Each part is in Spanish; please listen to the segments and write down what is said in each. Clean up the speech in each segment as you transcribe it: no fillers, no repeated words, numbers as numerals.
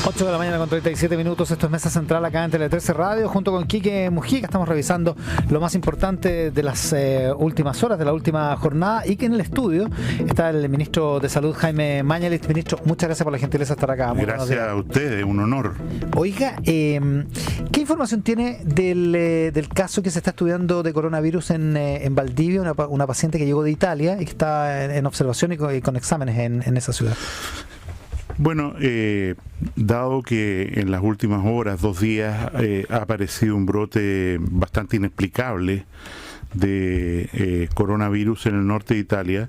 8 de la mañana con 37 minutos, esto es Mesa Central acá en Tele 13 Radio, junto con Quique Mujica estamos revisando lo más importante de las últimas horas, de la última jornada, y que en el estudio está el ministro de Salud, Jaime Mañalich. Ministro, muchas gracias por la gentileza de estar acá. Gracias a ustedes, un honor. Oiga, ¿qué información tiene del caso que se está estudiando de coronavirus en Valdivia, una paciente que llegó de Italia y que está en observación y con exámenes en esa ciudad? Bueno, dado que en las últimas horas, 2 días, ha aparecido un brote bastante inexplicable de coronavirus en el norte de Italia,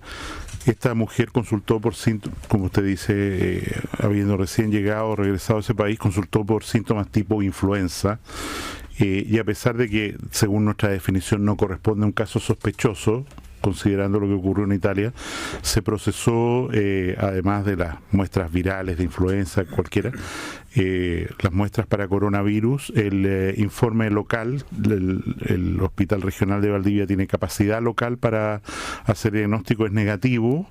esta mujer consultó por síntomas, como usted dice, habiendo recién llegado, regresado a ese país, consultó por síntomas tipo influenza, y a pesar de que, según nuestra definición, no corresponde a un caso sospechoso, considerando lo que ocurrió en Italia, se procesó, además de las muestras virales de influenza, cualquiera, las muestras para coronavirus. El informe local, el Hospital Regional de Valdivia tiene capacidad local para hacer diagnóstico, es negativo.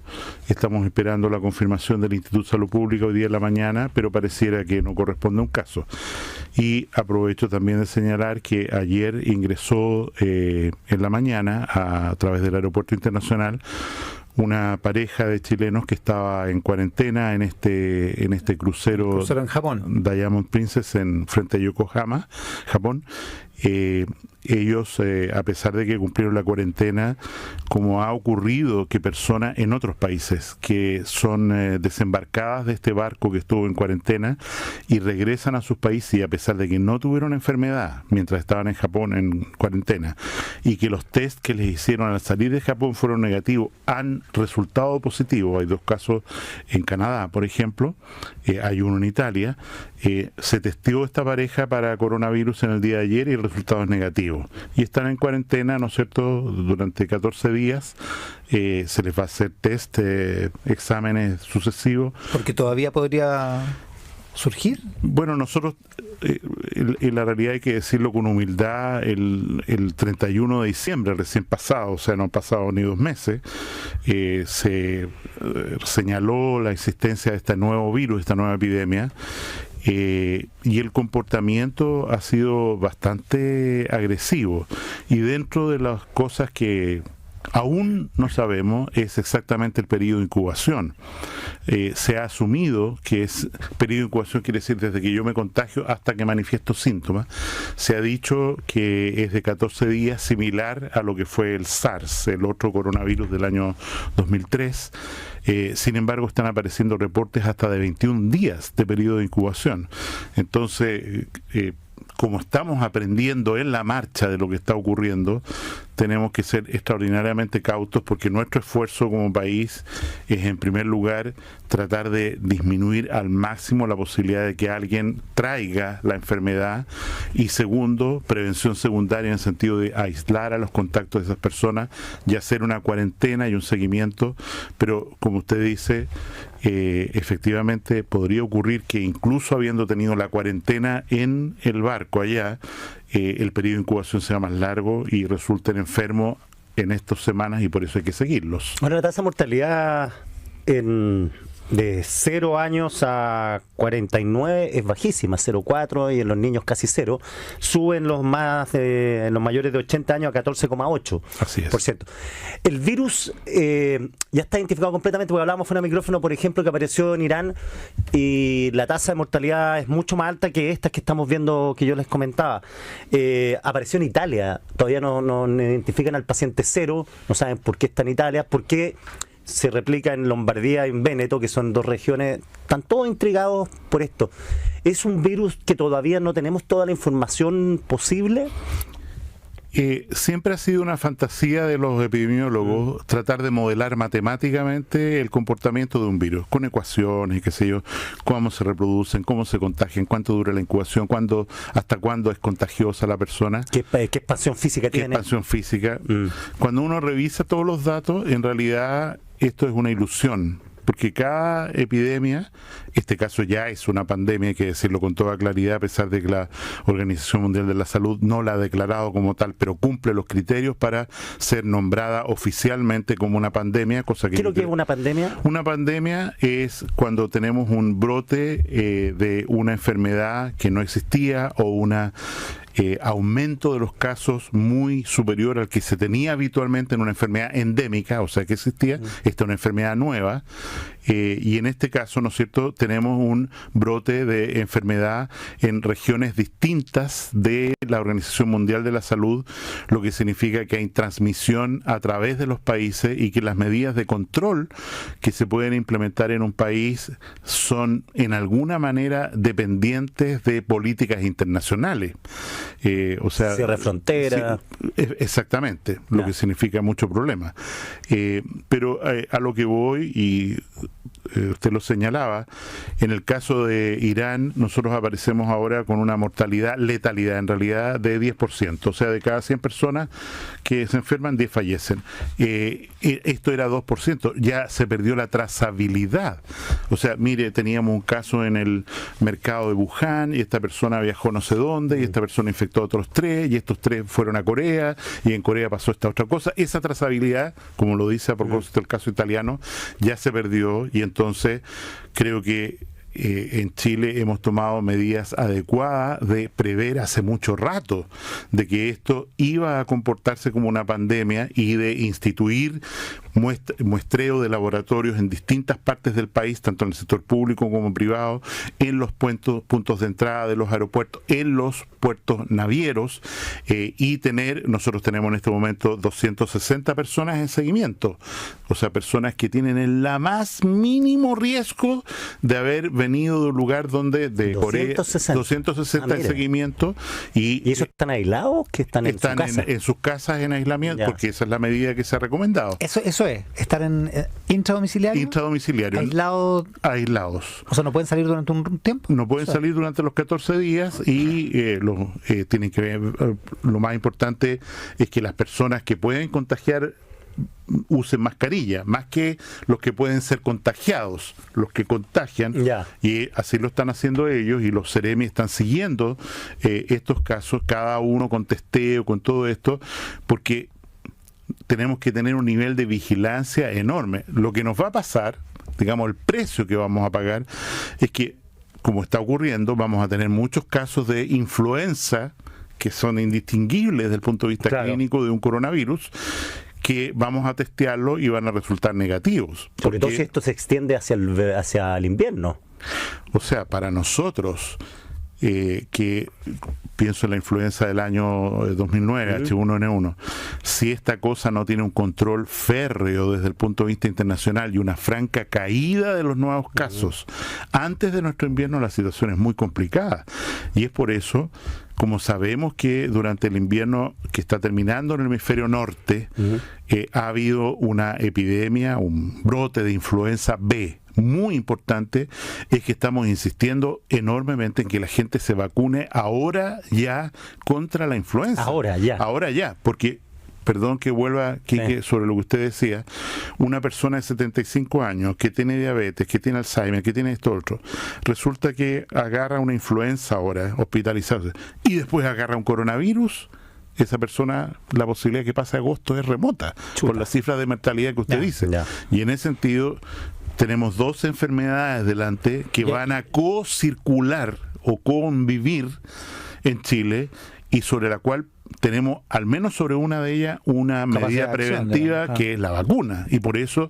Estamos esperando la confirmación del Instituto de Salud Pública hoy día en la mañana, pero pareciera que no corresponde a un caso. Y aprovecho también de señalar que ayer ingresó en la mañana, a través del aeropuerto internacional, una pareja de chilenos que estaba en cuarentena en este crucero en Japón, Diamond Princess, frente a Yokohama, Japón. Ellos, a pesar de que cumplieron la cuarentena, como ha ocurrido que personas en otros países que son desembarcadas de este barco que estuvo en cuarentena y regresan a sus países, y a pesar de que no tuvieron enfermedad mientras estaban en Japón en cuarentena, y que los test que les hicieron al salir de Japón fueron negativos, han resultado positivos. Hay 2 casos en Canadá, por ejemplo, hay uno en Italia. Se testeó esta pareja para coronavirus en el día de ayer y el resultado es negativo. Y están en cuarentena, ¿no es cierto?, durante 14 días. Se les va a hacer test, exámenes sucesivos. Porque todavía podría surgir. Bueno, nosotros, en la realidad hay que decirlo con humildad, el 31 de diciembre recién pasado, o sea, no han pasado ni 2 meses, se señaló la existencia de este nuevo virus, esta nueva epidemia. Y el comportamiento ha sido bastante agresivo, y dentro de las cosas que aún no sabemos es exactamente el periodo de incubación. Se ha asumido que es periodo de incubación, quiere decir desde que yo me contagio hasta que manifiesto síntomas. Se ha dicho que es de 14 días, similar a lo que fue el SARS, el otro coronavirus del año 2003. Sin embargo, están apareciendo reportes hasta de 21 días de periodo de incubación. Entonces, como estamos aprendiendo en la marcha de lo que está ocurriendo, tenemos que ser extraordinariamente cautos, porque nuestro esfuerzo como país es, en primer lugar, tratar de disminuir al máximo la posibilidad de que alguien traiga la enfermedad, y segundo, prevención secundaria en el sentido de aislar a los contactos de esas personas y hacer una cuarentena y un seguimiento. Pero, como usted dice, efectivamente podría ocurrir que, incluso habiendo tenido la cuarentena en el barco allá, el periodo de incubación sea más largo y resulten enfermos en estas semanas, y por eso hay que seguirlos. Bueno, la tasa de mortalidad de 0 años a 49 es bajísima, 0,4, y en los niños casi 0. Suben en los mayores de 80 años a 14,8%. Así es. Por cierto, el virus ya está identificado completamente, porque hablábamos fuera de micrófono, por ejemplo, que apareció en Irán, y la tasa de mortalidad es mucho más alta que estas que estamos viendo, que yo les comentaba. Apareció en Italia, todavía no identifican al paciente 0, no saben por qué está en Italia, por qué se replica en Lombardía y en Véneto, que son 2 regiones, están todos intrigados por esto. ¿Es un virus que todavía no tenemos toda la información posible? Siempre ha sido una fantasía de los epidemiólogos tratar de modelar matemáticamente el comportamiento de un virus, con ecuaciones y qué sé yo, cómo se reproducen, cómo se contagian, cuánto dura la incubación, hasta cuándo es contagiosa la persona. ¿Qué expansión física tiene? ¿Qué expansión física? Cuando uno revisa todos los datos, en realidad esto es una ilusión, porque cada epidemia, este caso ya es una pandemia, hay que decirlo con toda claridad, a pesar de que la Organización Mundial de la Salud no la ha declarado como tal, pero cumple los criterios para ser nombrada oficialmente como una pandemia, cosa que... ¿Qué es lo que es una pandemia? Una pandemia es cuando tenemos un brote de una enfermedad que no existía o una aumento de los casos muy superior al que se tenía habitualmente en una enfermedad endémica, o sea que existía, esta es una enfermedad nueva, y en este caso, ¿no es cierto?, tenemos un brote de enfermedad en regiones distintas de la Organización Mundial de la Salud, lo que significa que hay transmisión a través de los países y que las medidas de control que se pueden implementar en un país son en alguna manera dependientes de políticas internacionales. O sea, cierre frontera. Sí, exactamente, lo que significa mucho problema. Pero a lo que voy, y usted lo señalaba, en el caso de Irán, nosotros aparecemos ahora con una letalidad en realidad de 10%, o sea, de cada 100 personas que se enferman, 10 fallecen. Esto era 2%, ya se perdió la trazabilidad. O sea, mire, teníamos un caso en el mercado de Wuhan, y esta persona viajó no sé dónde, y esta persona infectó a otros 3, y estos 3 fueron a Corea, y en Corea pasó esta otra cosa. Esa trazabilidad, como lo dice a propósito del caso italiano, ya se perdió, y entonces creo que en Chile hemos tomado medidas adecuadas de prever hace mucho rato de que esto iba a comportarse como una pandemia y de instituir muestreo de laboratorios en distintas partes del país, tanto en el sector público como privado, en los puntos de entrada de los aeropuertos, en los puertos navieros, y nosotros tenemos en este momento 260 personas en seguimiento, o sea, personas que tienen el más mínimo riesgo de haber venido de un lugar donde de 260 en seguimiento. ¿Y esos están aislados? ¿Que están en su casa? En sus casas en aislamiento, porque esa es la medida que se ha recomendado. Eso es, estar en intradomiciliario. Intradomiciliario. Aislados. O sea, no pueden salir durante un tiempo. No pueden salir durante los 14 días y tienen que ver, lo más importante es que las personas que pueden contagiar usen mascarilla, más que los que pueden ser contagiados, los que contagian, y así lo están haciendo ellos, y los Seremi están siguiendo estos casos, cada uno con testeo, con todo esto, porque tenemos que tener un nivel de vigilancia enorme. Lo que nos va a pasar, digamos, el precio que vamos a pagar, es que, como está ocurriendo, vamos a tener muchos casos de influenza que son indistinguibles desde el punto de vista clínico de un coronavirus, que vamos a testearlo y van a resultar negativos. Porque entonces esto se extiende hacia el invierno. O sea, para nosotros, que pienso en la influenza del año 2009, H1N1, si esta cosa no tiene un control férreo desde el punto de vista internacional y una franca caída de los nuevos casos, antes de nuestro invierno la situación es muy complicada. Y es por eso, como sabemos que durante el invierno que está terminando en el hemisferio norte, ha habido una epidemia, un brote de influenza B, muy importante, es que estamos insistiendo enormemente en que la gente se vacune ahora ya contra la influenza. Ahora ya, porque, perdón que vuelva, Quique, sobre lo que usted decía, una persona de 75 años que tiene diabetes, que tiene Alzheimer, que tiene esto otro, resulta que agarra una influenza ahora, hospitalizarse, y después agarra un coronavirus. Esa persona, la posibilidad de que pase agosto es remota, por la cifra de mortalidad que usted dice. Y en ese sentido, tenemos dos enfermedades delante que van a co-circular o convivir en Chile, y sobre la cual tenemos, al menos sobre una de ellas, una medida preventiva que es la vacuna. Y por eso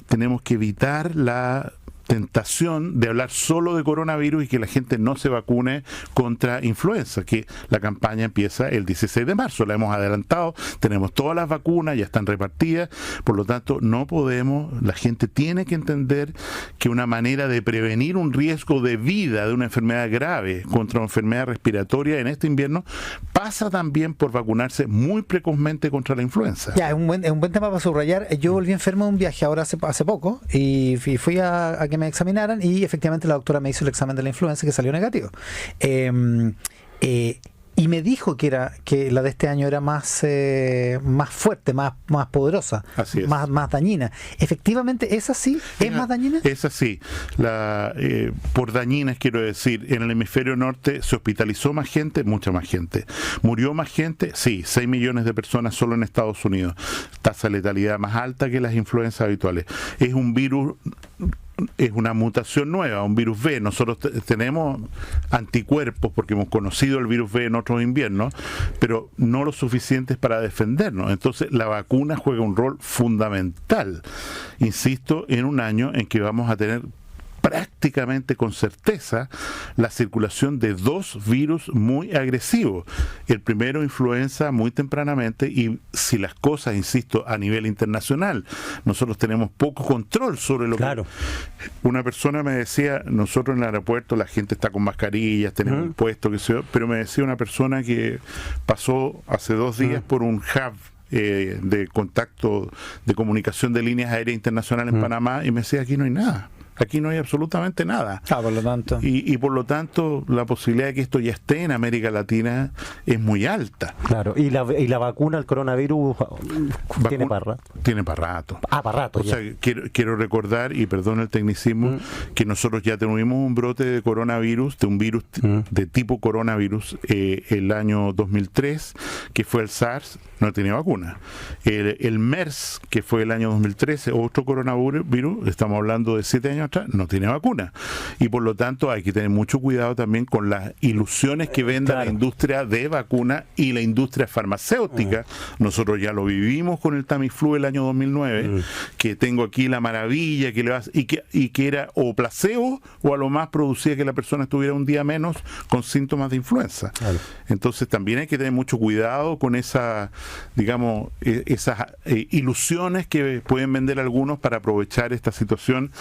tenemos que evitar la tentación de hablar solo de coronavirus y que la gente no se vacune contra influenza, que la campaña empieza el 16 de marzo, la hemos adelantado, tenemos todas las vacunas, ya están repartidas, por lo tanto no podemos, la gente tiene que entender que una manera de prevenir un riesgo de vida de una enfermedad grave contra una enfermedad respiratoria en este invierno pasa también por vacunarse muy precozmente contra la influenza. Ya, es un buen tema para subrayar. Yo volví enfermo de un viaje ahora hace poco y fui a que me examinaran, y efectivamente la doctora me hizo el examen de la influenza que salió negativo. y me dijo que la de este año era más fuerte, más poderosa, Así es. más dañina. ¿Efectivamente es así? ¿Es más dañina? Es así. Por dañinas quiero decir, en el hemisferio norte se hospitalizó más gente, mucha más gente. Murió más gente, sí, 6 millones de personas solo en Estados Unidos. Tasa de letalidad más alta que las influencias habituales. Es un virus, es una mutación nueva, un virus B. Nosotros tenemos anticuerpos porque hemos conocido el virus B en otros inviernos, pero no lo suficientes para defendernos. Entonces la vacuna juega un rol fundamental, insisto, en un año en que vamos a tener prácticamente con certeza la circulación de 2 virus muy agresivos. El primero, influenza, muy tempranamente, y si las cosas, insisto, a nivel internacional, nosotros tenemos poco control sobre lo claro. que... Una persona me decía, nosotros en el aeropuerto la gente está con mascarillas, tenemos un puesto, que sé, pero me decía una persona que pasó hace 2 días por un hub de contacto, de comunicación de líneas aéreas internacionales en Panamá, y me decía, aquí no hay nada. Aquí no hay absolutamente nada. Por lo tanto. Y por lo tanto, la posibilidad de que esto ya esté en América Latina es muy alta. Claro, y la vacuna, el coronavirus, tiene para rato. Tiene para rato. Para rato. O sea, quiero recordar, y perdón el tecnicismo, que nosotros ya tuvimos un brote de coronavirus, de un virus de tipo coronavirus, el año 2003, que fue el SARS, no tenía vacuna. El MERS, que fue el año 2013, otro coronavirus, estamos hablando de 7 años atrás, no tiene vacuna. Y por lo tanto hay que tener mucho cuidado también con las ilusiones que venda la industria de vacuna y la industria farmacéutica. Nosotros ya lo vivimos con el Tamiflu el año 2009, que tengo aquí la maravilla que le vas, y que era o placebo o a lo más producía que la persona estuviera un día menos con síntomas de influenza. Claro. Entonces también hay que tener mucho cuidado con esa, digamos, esas ilusiones que pueden vender algunos para aprovechar esta situación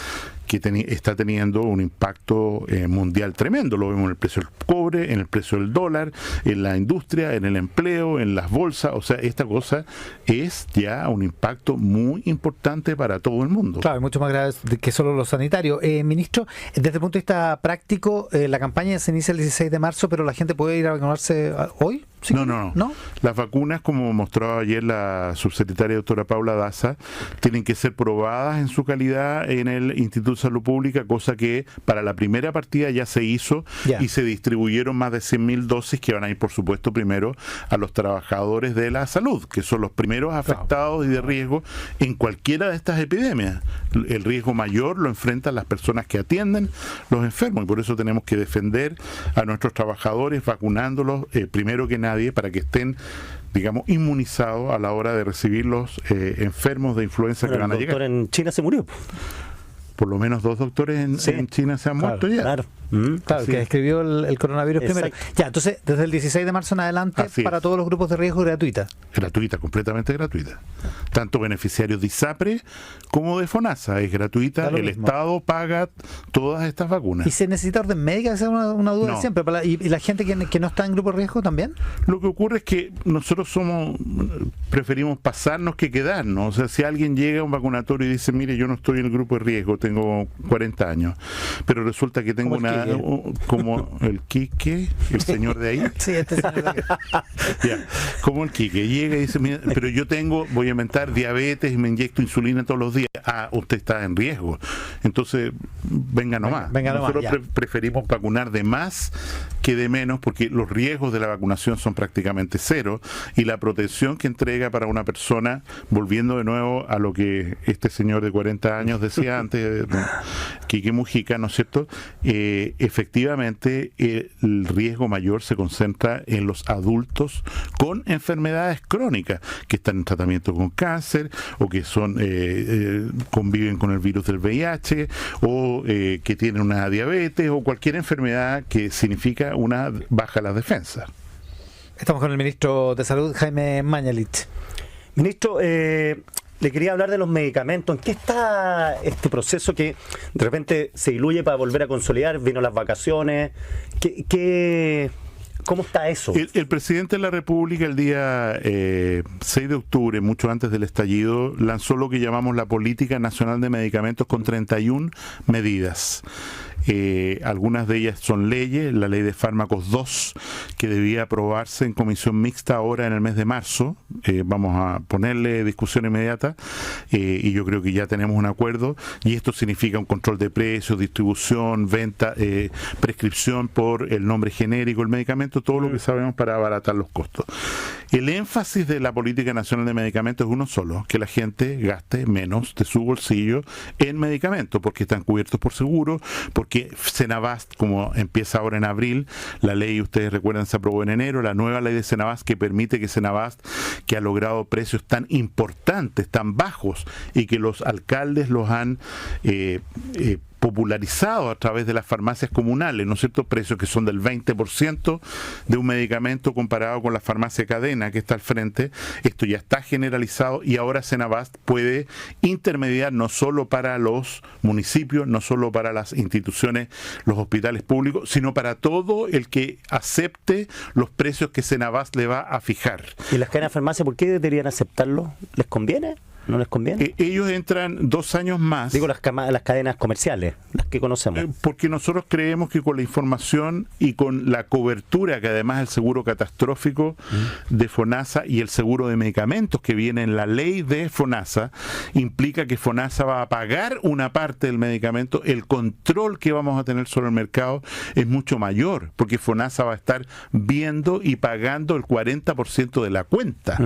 que está teniendo un impacto mundial tremendo. Lo vemos en el precio del cobre, en el precio del dólar, en la industria, en el empleo, en las bolsas. O sea, esta cosa es ya un impacto muy importante para todo el mundo. Claro, mucho más grave que solo lo sanitario. Ministro, desde el punto de vista práctico, la campaña se inicia el 16 de marzo, pero la gente puede ir a vacunarse hoy. ¿Sí? No. Las vacunas, como mostraba ayer la subsecretaria doctora Paula Daza, tienen que ser probadas en su calidad en el Instituto de Salud Pública, cosa que para la primera partida ya se hizo y se distribuyeron más de 100.000 dosis que van a ir, por supuesto, primero a los trabajadores de la salud, que son los primeros afectados y de riesgo en cualquiera de estas epidemias. El riesgo mayor lo enfrentan las personas que atienden los enfermos, y por eso tenemos que defender a nuestros trabajadores vacunándolos primero que nadie, para que estén, digamos, inmunizados a la hora de recibir los enfermos de influenza que van a llegar. El doctor en China se murió. Por lo menos 2 doctores en China se han muerto ya. Claro. Claro, que describió el coronavirus primero. Ya, entonces, desde el 16 de marzo en adelante, para todos los grupos de riesgo, gratuita. Gratuita, completamente gratuita. Tanto beneficiarios de ISAPRE como de FONASA. Es gratuita, el Estado paga todas estas vacunas. ¿Y se necesita orden médica? Esa es una duda de siempre. ¿Y la gente que no está en grupo de riesgo también? Lo que ocurre es que nosotros preferimos pasarnos que quedarnos. O sea, si alguien llega a un vacunatorio y dice, mire, yo no estoy en el grupo de riesgo, tengo 40 años, pero resulta que tengo como el Quique, el señor de ahí. Sí, este señor de ahí. Como el Quique llega y dice, mira, pero yo voy a inventar diabetes y me inyecto insulina todos los días. Usted está en riesgo. Entonces, venga nomás. Nosotros preferimos vacunar de más que de menos, porque los riesgos de la vacunación son prácticamente cero, y la protección que entrega para una persona, volviendo de nuevo a lo que este señor de 40 años decía antes, Quique Mujica, ¿no es cierto? Efectivamente, el riesgo mayor se concentra en los adultos con enfermedades crónicas, que están en tratamiento con cáncer, o que conviven con el virus del VIH, o que tienen una diabetes, o cualquier enfermedad que significa una baja en las defensas. Estamos con el ministro de Salud, Jaime Mañalich. Ministro, le quería hablar de los medicamentos. ¿En qué está este proceso que de repente se diluye para volver a consolidar? Vino las vacaciones. ¿Cómo está eso? El presidente de la República el día 6 de octubre, mucho antes del estallido, lanzó lo que llamamos la Política Nacional de Medicamentos con 31 medidas. Algunas de ellas son leyes, la ley de fármacos 2, que debía aprobarse en comisión mixta ahora en el mes de marzo. Vamos a ponerle discusión inmediata y yo creo que ya tenemos un acuerdo, y esto significa un control de precios, distribución, venta, prescripción por el nombre genérico del medicamento, todo lo que sabemos para abaratar los costos. El énfasis de la política nacional de medicamentos es uno solo: que la gente gaste menos de su bolsillo en medicamentos, porque están cubiertos por seguro, porque Senabast, como empieza ahora en abril, la ley, ustedes recuerdan, se aprobó en enero, la nueva ley de Senabast, que permite que Senabast, que ha logrado precios tan importantes, tan bajos, y que los alcaldes los han popularizado a través de las farmacias comunales, ¿no es cierto? Precios que son del 20% de un medicamento comparado con la farmacia cadena que está al frente. Esto ya está generalizado, y ahora Senabast puede intermediar no solo para los municipios, no solo para las instituciones, los hospitales públicos, sino para todo el que acepte los precios que Senabast le va a fijar. ¿Y las cadenas de farmacia por qué deberían aceptarlo? ¿Les conviene? ¿No les conviene? Ellos entran 2 años más. Digo, las cadenas comerciales, las que conocemos. Porque nosotros creemos que con la información y con la cobertura, que además el seguro catastrófico de FONASA y el seguro de medicamentos que viene en la ley de FONASA, implica que FONASA va a pagar una parte del medicamento. El control que vamos a tener sobre el mercado es mucho mayor, porque FONASA va a estar viendo y pagando el 40% de la cuenta.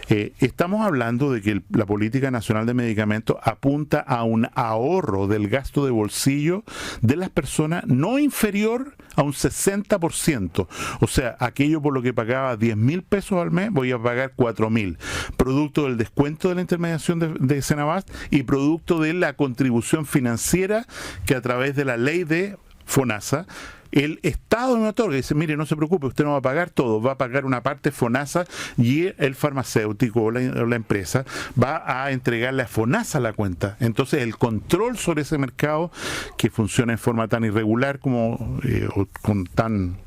Estamos hablando de que la política nacional de medicamentos apunta a un ahorro del gasto de bolsillo de las personas no inferior a un 60%. O sea, aquello por lo que pagaba 10.000 pesos al mes, voy a pagar 4.000. Producto del descuento de la intermediación de Senabast y producto de la contribución financiera que a través de la ley de FONASA el Estado me otorga. Dice, mire, no se preocupe, usted no va a pagar todo, va a pagar una parte FONASA, y el farmacéutico o la empresa va a entregarle a FONASA la cuenta. Entonces el control sobre ese mercado, que funciona en forma tan irregular como con tan,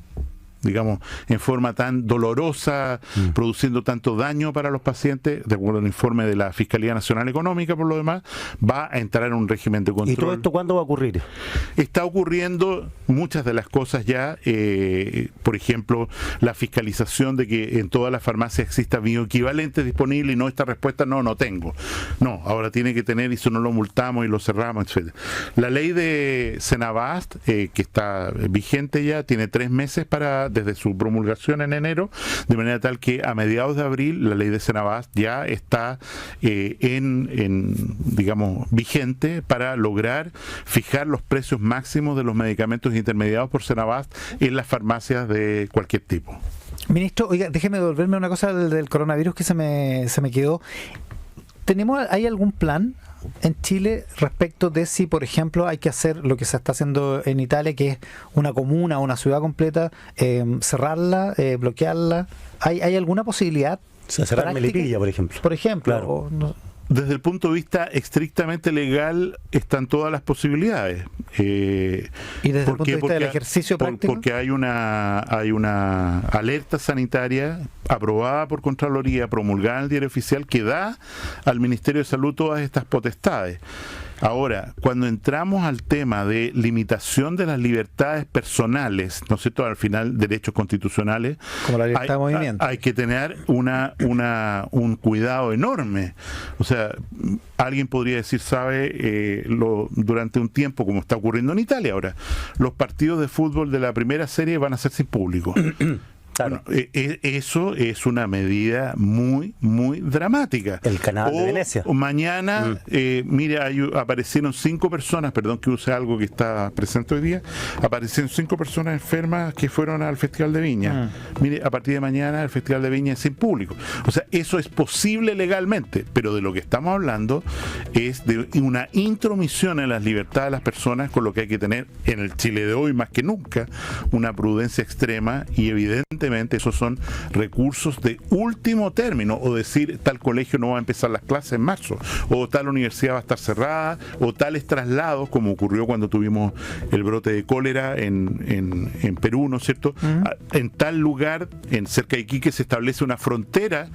digamos, en forma tan dolorosa, produciendo tanto daño para los pacientes, de acuerdo al informe de la Fiscalía Nacional Económica, por lo demás, va a entrar en un régimen de control. ¿Y todo esto cuándo va a ocurrir? Está ocurriendo muchas de las cosas ya, por ejemplo, la fiscalización de que en todas las farmacias exista bioequivalente disponible, y no, esta respuesta no tengo. No, ahora tiene que tener, y si no lo multamos y lo cerramos, etc. La ley de Senabast, que está vigente ya, tiene 3 meses desde su promulgación en enero, de manera tal que a mediados de abril la ley de Senabast ya está digamos, vigente para lograr fijar los precios máximos de los medicamentos intermediados por Senabast en las farmacias de cualquier tipo. Ministro, oiga, déjeme devolverme una cosa del coronavirus que se me quedó. ¿Hay algún plan en Chile respecto de si, por ejemplo, hay que hacer lo que se está haciendo en Italia, que es una comuna o una ciudad completa, cerrarla, bloquearla? ¿Hay alguna posibilidad? Cerrar Melipilla, por ejemplo. Por ejemplo. Claro. Desde el punto de vista estrictamente legal están todas las posibilidades. ¿Y desde el punto de vista del ejercicio práctico? Porque hay una alerta sanitaria aprobada por Contraloría, promulgada en el Diario Oficial, que da al Ministerio de Salud todas estas potestades. Ahora, cuando entramos al tema de limitación de las libertades personales, ¿no es cierto?, al final derechos constitucionales, como la libertad de movimiento, hay que tener un cuidado enorme. O sea, alguien podría decir, durante un tiempo, como está ocurriendo en Italia ahora, los partidos de fútbol de la primera serie van a ser sin público. Claro. Bueno, eso es una medida muy, muy dramática. El canal de Venecia. O mañana, mire, aparecieron 5 personas, perdón que use algo que está presente hoy día, aparecieron 5 personas enfermas que fueron al Festival de Viña. Mire, a partir de mañana el Festival de Viña es sin público. O sea, eso es posible legalmente, pero de lo que estamos hablando es de una intromisión en las libertades de las personas, con lo que hay que tener en el Chile de hoy más que nunca una prudencia extrema y evidente evidentemente esos son recursos de último término, o decir tal colegio no va a empezar las clases en marzo, o tal universidad va a estar cerrada, o tales traslados, como ocurrió cuando tuvimos el brote de cólera en Perú, ¿no es cierto? En tal lugar, cerca de Iquique, se establece una frontera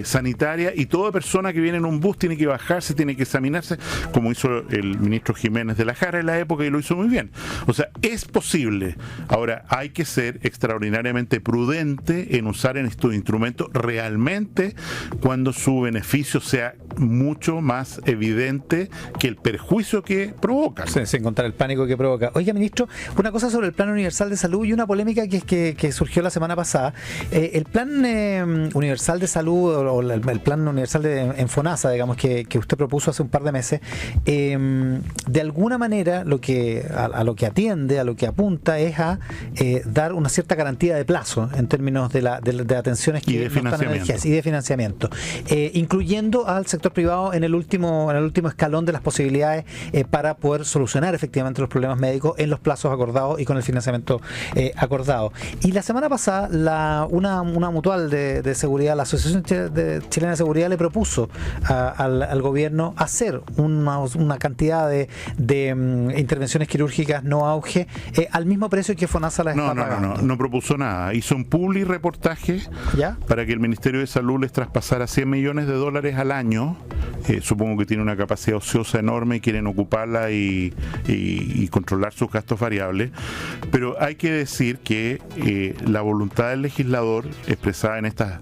sanitaria, y toda persona que viene en un bus tiene que bajarse, tiene que examinarse, como hizo el ministro Jiménez de la Jara en la época, y lo hizo muy bien. O sea, es posible. Ahora, hay que ser extraordinariamente prudente en usar en estos instrumentos realmente cuando su beneficio sea mucho más evidente que el perjuicio que provoca. Sí, sin contar el pánico que provoca. Oiga, ministro, una cosa sobre el Plan Universal de Salud y una polémica que surgió la semana pasada. El Plan Universal de Salud, o el Plan Universal en FONASA, digamos, que usted propuso hace un par de meses, de alguna manera a lo que atiende, a lo que apunta, es a dar una cierta garantía de plazo en términos de atenciones que no están energías y de financiamiento, incluyendo al sector privado en el último escalón de las posibilidades para poder solucionar efectivamente los problemas médicos en los plazos acordados y con el financiamiento acordado. Y la semana pasada una mutual de seguridad, la Asociación Chilena de Seguridad, le propuso al gobierno hacer una cantidad de intervenciones quirúrgicas no auge al mismo precio que FONASA las está pagando. No propuso nada. Hizo un publi reportaje para que el Ministerio de Salud les traspasara $100 millones al año. Supongo que tiene una capacidad ociosa enorme y quieren ocuparla y controlar sus gastos variables. Pero hay que decir que la voluntad del legislador expresada en estas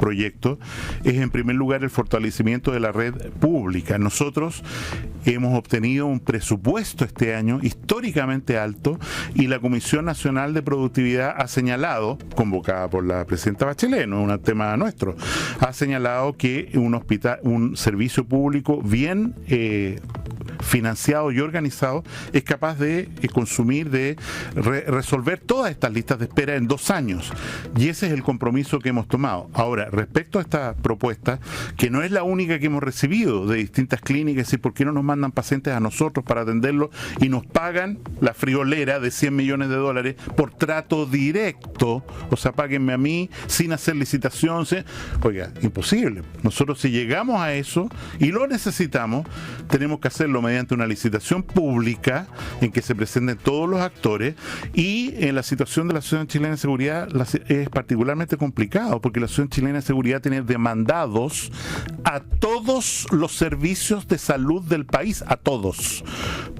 proyecto es, en primer lugar, el fortalecimiento de la red pública. Nosotros hemos obtenido un presupuesto este año históricamente alto, y la Comisión Nacional de Productividad ha señalado, convocada por la presidenta Bachelet, no es un tema nuestro, ha señalado que un servicio público bien financiado y organizado es capaz de consumir, de resolver todas estas listas de espera en 2 años, y ese es el compromiso que hemos tomado. Ahora, respecto a esta propuesta, que no es la única que hemos recibido de distintas clínicas, y por qué no nos mandan pacientes a nosotros para atenderlos y nos pagan la friolera de $100 millones por trato directo, o sea, páguenme a mí sin hacer licitación. Oiga, imposible. Nosotros, si llegamos a eso y lo necesitamos, tenemos que hacerlo mediante una licitación pública en que se presenten todos los actores, y en la situación de la Asociación Chilena de Seguridad es particularmente complicado, porque la Asociación Chilena de Seguridad tiene demandados a todos los servicios de salud del país, a todos,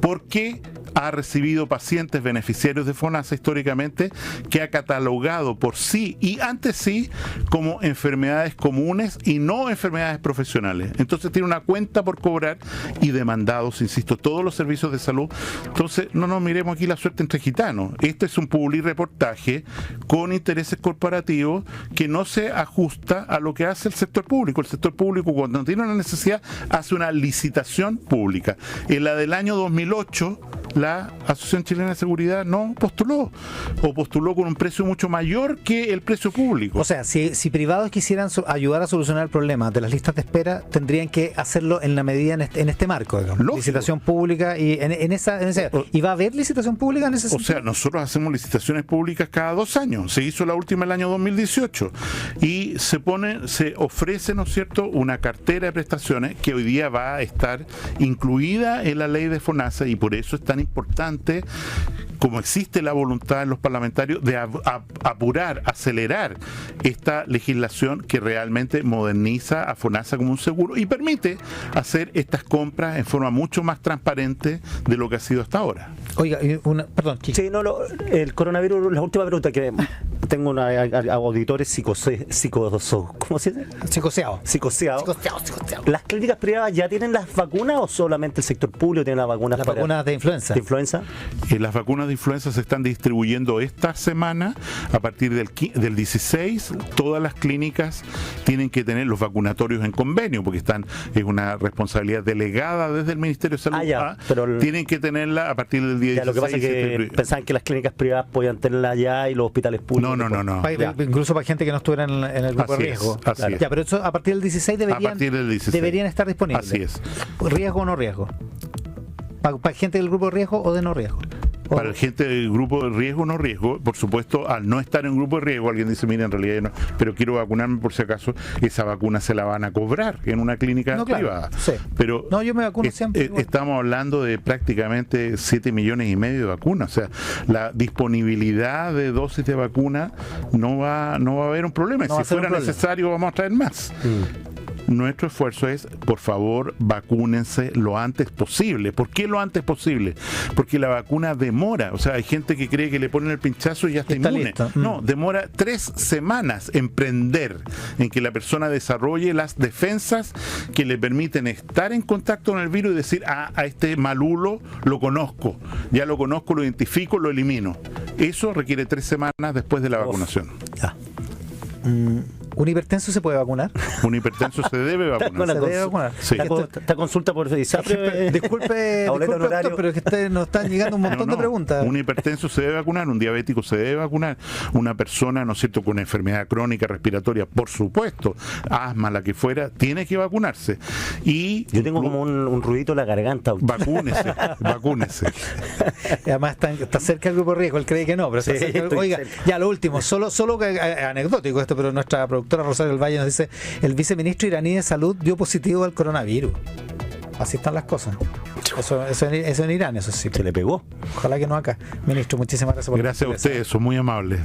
porque ha recibido pacientes beneficiarios de FONASA históricamente que ha catalogado por sí y ante sí como enfermedades comunes y no enfermedades profesionales. Entonces tiene una cuenta por cobrar y demandados, insisto, todos los servicios de salud. Entonces no nos miremos aquí la suerte entre gitanos. Este es un public reportaje con intereses corporativos que no se ajusta a lo que hace el sector público. El sector público, cuando tiene una necesidad, hace una licitación pública. En la del año 2008, la Asociación Chilena de Seguridad no postuló, o postuló con un precio mucho mayor que el precio público. O sea, si privados quisieran ayudar a solucionar el problema de las listas de espera, tendrían que hacerlo en la medida en este marco, digamos. Licitación pública, y ¿y va a haber licitación pública en ese sentido? O sea, nosotros hacemos licitaciones públicas cada 2 años. Se hizo la última el año 2018 y se ofrece, ¿no es cierto?, una cartera de prestaciones que hoy día va a estar incluida en la ley de FONASA, y por eso es tan importante, como existe la voluntad en los parlamentarios, de apurar, acelerar esta legislación que realmente moderniza a FONASA como un seguro y permite hacer estas compras en forma mucho más transparente de lo que ha sido hasta ahora. Oiga, perdón, Kike. Sí, el coronavirus, la última pregunta que tengo auditores ¿cómo se dice? Psicoseados. ¿Las clínicas privadas ya tienen las vacunas o solamente el sector público tiene las vacunas? Las vacunas de influenza. Las vacunas de influenza se están distribuyendo esta semana. A partir del 16, todas las clínicas tienen que tener los vacunatorios en convenio, porque es una responsabilidad delegada desde el Ministerio de Salud. Pero tienen que tenerla a partir del día 16. Lo que pasa es que pensaban que las clínicas privadas podían tenerla ya y los hospitales públicos. No. Incluso para gente que no estuviera en el grupo de riesgo. Así es. Pero eso a partir del 16 deberían estar disponibles. Así es. ¿Riesgo o no riesgo? ¿Para gente del grupo de riesgo o de no riesgo? Para la gente del grupo de riesgo, no riesgo, por supuesto, al no estar en grupo de riesgo, alguien dice, mira, en realidad yo no, pero quiero vacunarme por si acaso, esa vacuna se la van a cobrar en una clínica privada. Sí. Pero no, yo me vacuno siempre. Estamos hablando de prácticamente 7,5 millones de vacunas, o sea, la disponibilidad de dosis de vacuna no va a haber un problema. Si fuera necesario, vamos a traer más. Nuestro esfuerzo es, por favor, vacúnense lo antes posible. ¿Por qué lo antes posible? Porque la vacuna demora. O sea, hay gente que cree que le ponen el pinchazo y ya está inmune. Listo. No, demora 3 semanas en prender, en que la persona desarrolle las defensas que le permiten estar en contacto con el virus y decir, a este malulo lo conozco, ya lo conozco, lo identifico, lo elimino. Eso requiere 3 semanas después de la vacunación. Ya. ¿Un hipertenso se puede vacunar? Un hipertenso se debe vacunar. Se debe vacunar. Sí. Esta consulta por Disculpe, doctor, pero es que nos están llegando un montón de preguntas. Un hipertenso se debe vacunar, un diabético se debe vacunar, una persona, ¿no es cierto?, con enfermedad crónica respiratoria, por supuesto, asma, la que fuera, tiene que vacunarse. Y yo tengo como un ruidito en la garganta. Vacúnese. Además está cerca del grupo de riesgo, él cree que no, pero está cerca. Oiga, ya lo último, solo anecdótico esto, pero nuestra productora Rosario del Valle nos dice, el viceministro iraní de salud dio positivo al coronavirus. Así están las cosas. Eso en Irán, eso sí. Se le pegó. Ojalá que no acá. Ministro, muchísimas gracias por Gracias a ustedes, son muy amables.